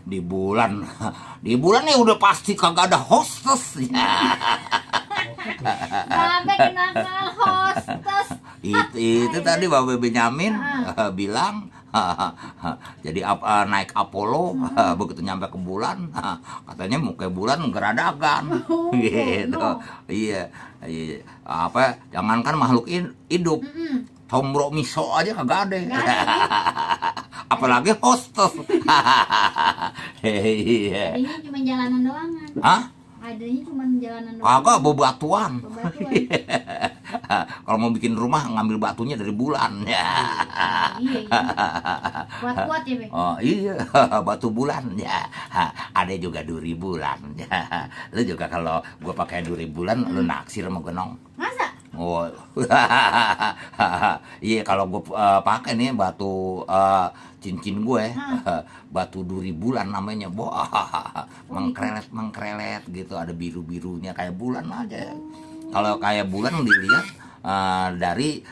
Di bulan ya udah pasti kagak ada hostess ya. Babe kenapa hostess? Itu tadi Babe Benyamin bilang jadi naik Apollo, begitu nyampe ke bulan katanya mau ke bulan geradagan gitu. Iya, apa jangankan makhluk hidup, tombro miso aja kagak ada. Apalagi hostess. Iya. Adanya cuma jalanan doang kan? Hah? Adanya cuma jalanan doang. Kagak, bebatuan. Bebatuan. Kalau mau bikin rumah ngambil batunya dari bulan ya. Iya. Kuat-kuat ya, Be? Oh iya, batu bulan ya. Ada juga duri bulan ya. Lu juga kalau gua pakai duri bulan, lu naksir sama gue nong. Masa? Oh, iya kalau gue pakai nih batu cincin gue, batu duri bulan namanya, mengkrelet gitu, ada biru birunya kayak bulan aja. Kalau kayak bulan dilihat dari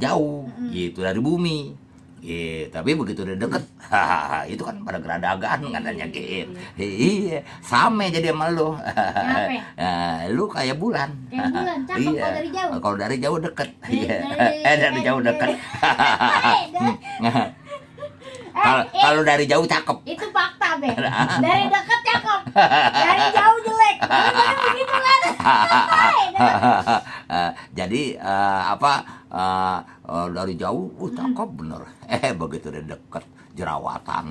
jauh, gitu dari bumi. Iya, tapi begitu udah deket, itu kan pada geradagan katanya gitu. Iya, sama jadi sama lu. Lu kayak bulan. Kayak bulan, cakep Iya. kalau dari jauh. Kalau dari jauh deket. Iya. Dari jauh deket. Kalau dari jauh cakep. Itu fakta, Be. Dari dekat cakep, dari jauh jelek. Begitu kan? Jadi dari jauh cakep bener. Begitu udah deket jerawatan.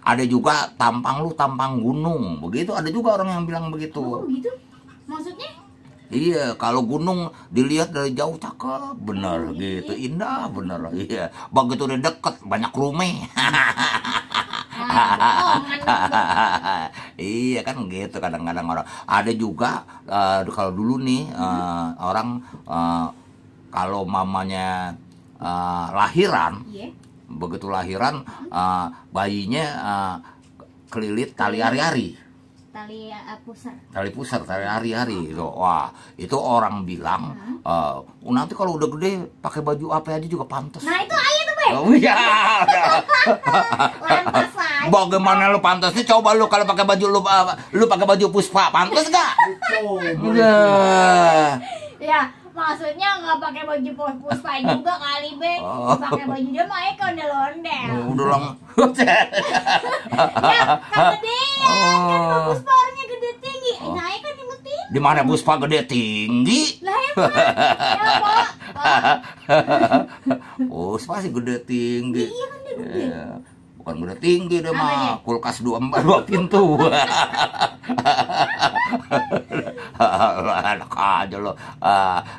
Ada juga tampang lu tampang gunung. Begitu ada juga orang yang bilang begitu. Oh, gitu? Maksudnya? Iya, kalau gunung dilihat dari jauh cakep bener gitu, indah bener. Iya, begitu udah deket banyak rumeh. Iya kan gitu kadang-kadang orang. Ada juga kalau dulu nih orang kalau mamanya lahiran, begitu lahiran bayinya kelilit tali ari-ari. Tali pusar, tali hari-hari itu. Wah, itu orang bilang nanti kalau udah gede pakai baju apa aja juga pantas. Nah, itu aja tuh, Be. Oh iya. Bagaimana lu pantasnya? Coba lu kalau pakai baju lu pakai baju Puspa, pantas enggak? Enggak. Ya, maksudnya nggak pakai baju Puspa juga kali, Be. Pakai baju dia mah kan ondel-ondel. Udah lang. Ya, kan gedean, kan Puspa orangnya gede tinggi. Naik kan yang tinggi. Di mana Puspa gede tinggi? Lah emang. Ya, Pak. Puspa sih gede tinggi. Iya kan dia gede. Bukan gede tinggi deh mah, kulkas 2 pintu. Enak aja lo.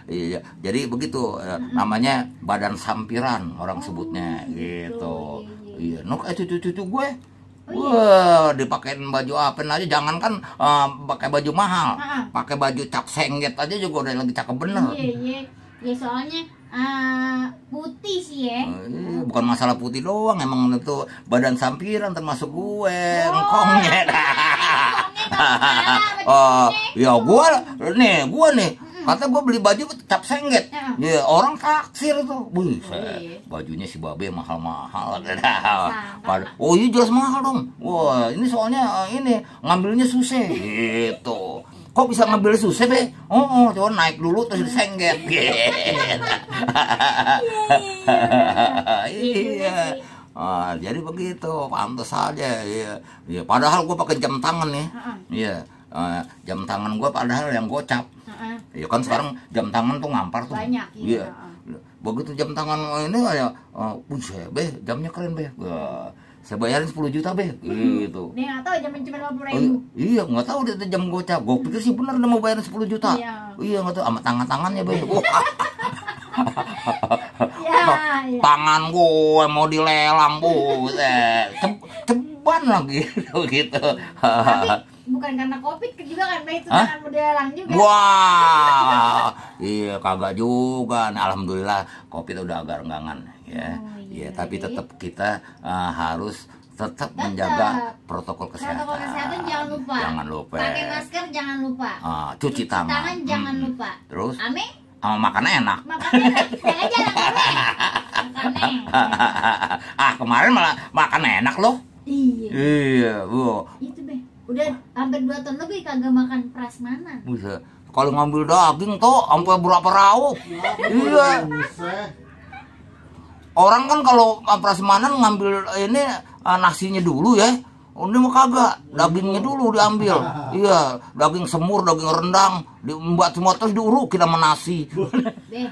Iya. Jadi begitu namanya badan sampiran orang sebutnya gitu. Iya, nok itu cucu gue. Wah, dipakein baju apa aja, jangankan pakai baju mahal, pakai baju cap sengget aja juga udah lagi cakep bener. Iya. Ya soalnya putih sih ya. Bukan masalah putih doang, emang itu badan sampiran termasuk gue, engkongnya. Ya gue nih. Kata gue beli baju cap sengget, ya orang taksir tuh, bajunya si Babe mahal-mahal, oh iya jelas mahal dong, wah ini soalnya ini ngambilnya susah, gitu, kok bisa ngambil susah Be? Oh coba naik dulu terus disengget, iya. Jadi begitu, pantas aja, ya. Padahal gue pakai jam tangan nih, iya. Jam tangan gue padahal yang gocap. Ya kan sekarang jam tangan tuh ngampar tuh. Banyak. Iya. Begitu jam tangan ini kayak, Be, jamnya keren Be. Saya bayarin 10 juta Be, gitu. Dia nggak tahu jamnya cuma 50.000. Iya, nggak tahu dia jam gocap. Gue pikir sih bener dia mau bayarin 10 juta. Iya nggak tahu, sama tangannya Be. Tangan gue mau dilelang Bu, ceban lagi gitu. Tapi bukan karena Covid juga kan, Be, itu tangan modelan juga. Wah, iya kagak juga. Nah, alhamdulillah Covid udah agak renggangan ya. Iya, tapi tetap kita harus tetap menjaga protokol kesehatan. Protokol kesehatan jangan lupa. Jangan lupa. Pakai masker jangan lupa. Cuci tangan. Jangan lupa. Terus? Ame? Makannya enak. Makannya enak. Jangan Kemarin malah makan enak loh. Iya. Iya, Bu. Itu be, udah hampir 2 tahun lebih kagak makan prasmanan. Bisa. Kalau ngambil daging tuh sampai berapa raup. Iya. Orang kan kalau prasmanan ngambil ini nasinya dulu ya. Ini mah kagak, dagingnya dulu diambil. Iya, daging semur, daging rendang, dibuat semua terus diurukin sama nasi. Be,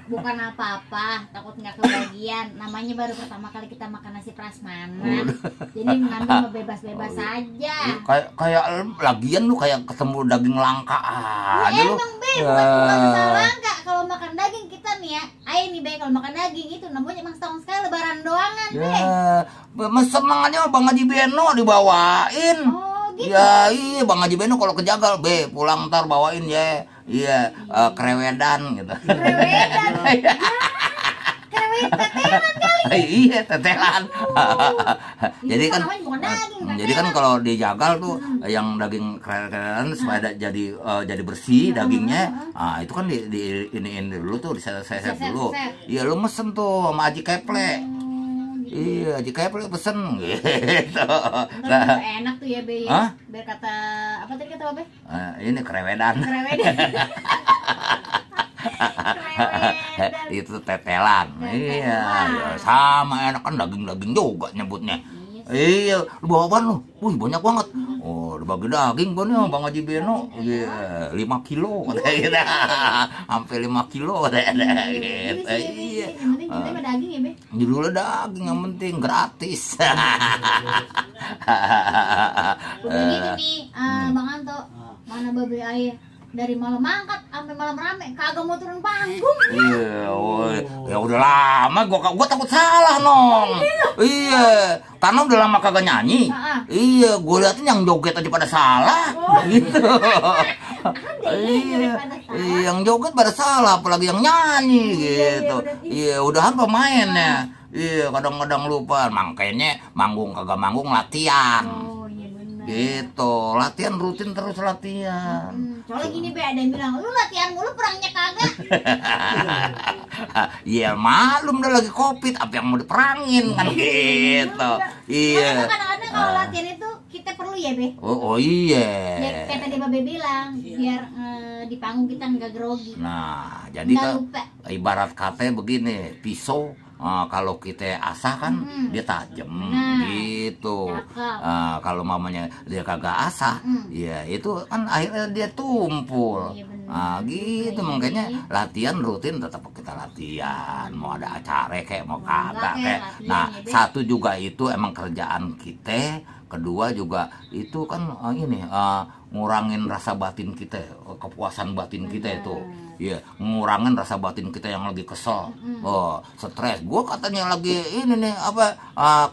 bukan apa-apa, takut nggak kebagian. Namanya baru pertama kali kita makan nasi prasmanan. Jadi ngambil mah bebas-bebas aja. Kayak lagian lu kayak ketemu daging langka aja lu. Emang be, bukan masalah langka. Kalau makan daging kita nih ya, ayo nih be, kalau makan daging itu namanya emang setahun sekali lebaran doangan be. Seneng aja Bang Haji Beno dibawain. Oh gitu. Ya iya Bang Haji Beno kalau kejagal be pulang ntar bawain ya. Iya krewedan gitu. Krewedan. Krewedan tetelan kali. Iya tetelan. Jadi kan bukan daging, jadi kan kalau dijagal tuh yang daging krewedan supaya jadi bersih dagingnya. Ah itu kan iniin dulu tuh diseset dulu. Iya lu mesen tuh sama Haji Keple. Iya, jika Keple pesen gitu. Nah, enak tuh ya be. Biar kata apa tadi kata Be? Ini krewedan. Krewedan. Itu tetelan. Iya, sama enak kan daging-daging juga nyebutnya. Iya, lu bawa apaan lu? Wih, banyak banget. Oh, dibagi daging gua nih Bang Haji Beno. Iya, 5 kilo katanya. Sampai 5 kilo katanya gitu. Iya. Yang penting kita daging ya, Be. Judulnya daging yang penting gratis. Udah gitu nih, Bang Anto. Mana babe ayah dari malam angkat sampai malam rame kagak mau turun panggung. Iya, ya udah lama gua takut salah nong. Iya, karena udah lama kagak nyanyi. Iya, gua liatin yang joget aja pada salah. Gitu. Iya, yang joget pada salah, apalagi yang nyanyi gitu. Iya, udahan pemainnya. Iya, kadang-kadang lupa, makanya manggung kagak manggung latihan. Gitu, latihan rutin terus latihan. Soalnya gini be, ada yang bilang, lu latihan mulu perangnya kagak. Iya malum udah lagi covid, apa yang mau diperangin kan gitu. Iya. Kadang-kadang kalau latihan itu kita perlu ya be. Oh iya. Ya, kayak tadi babe bilang, biar di panggung kita nggak grogi. Nah, jadi kan ibarat kata begini, pisau. Kalau kita asah kan dia tajam gitu. Kalau mamanya dia kagak asah, ya itu kan akhirnya dia tumpul. Gitu makanya latihan rutin tetap kita latihan. Mau ada acara kayak mau kagak kayak. Nah, satu juga itu emang kerjaan kita. Kedua juga itu kan ini ngurangin rasa batin kita, kepuasan batin kita itu. Iya, ngurangin rasa batin kita yang lagi kesel, stres. Gue katanya lagi ini nih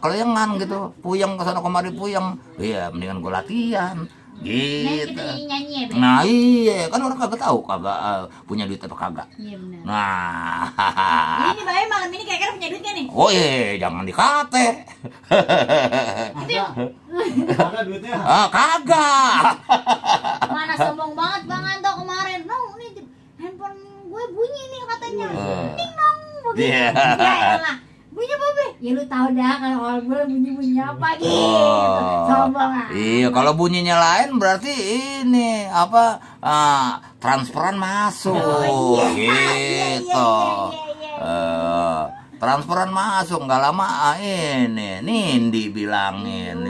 kelengan gitu, puyeng kesana kemari puyeng. Iya, mendingan gue latihan. Gitu. Nah iya, kan orang kagak tahu kagak punya duit atau kagak. Iya benar. Nah. Ini Bae malam ini kira-kira punya duit gak nih? Oh iya, jangan dikate. Ada duitnya? Kagak. Mana sombong banget Bang Anto kemarin. Ini handphone gue bunyi nih katanya. Ding dong begitu. Ya elah. Bunyi apa be? Ya lu tahu dah kalau awal bulan bunyi apa gitu. Sombong ah. Iya, kalau bunyinya lain berarti ini transferan masuk. Gitu. Transferan masuk nggak lama ini Nindi bilangin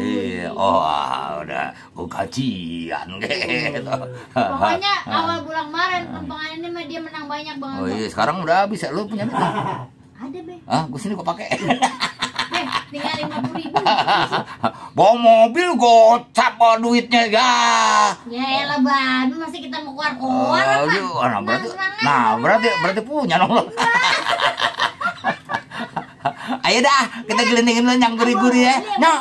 udah gajian gitu. Pokoknya awal bulan kemarin perempuan ini mah dia menang banyak banget. Oh iya, sekarang udah habis ya, lu punya duit? Ada be. Gue sini kok pakai. Tinggal 50.000. Bawa mobil gocap duitnya ya. Ya elah Babe, masih kita mau keluar berarti punya dong lo. Ayo dah, kita gelindingin dulu yang gurih-gurih ya. Nyok.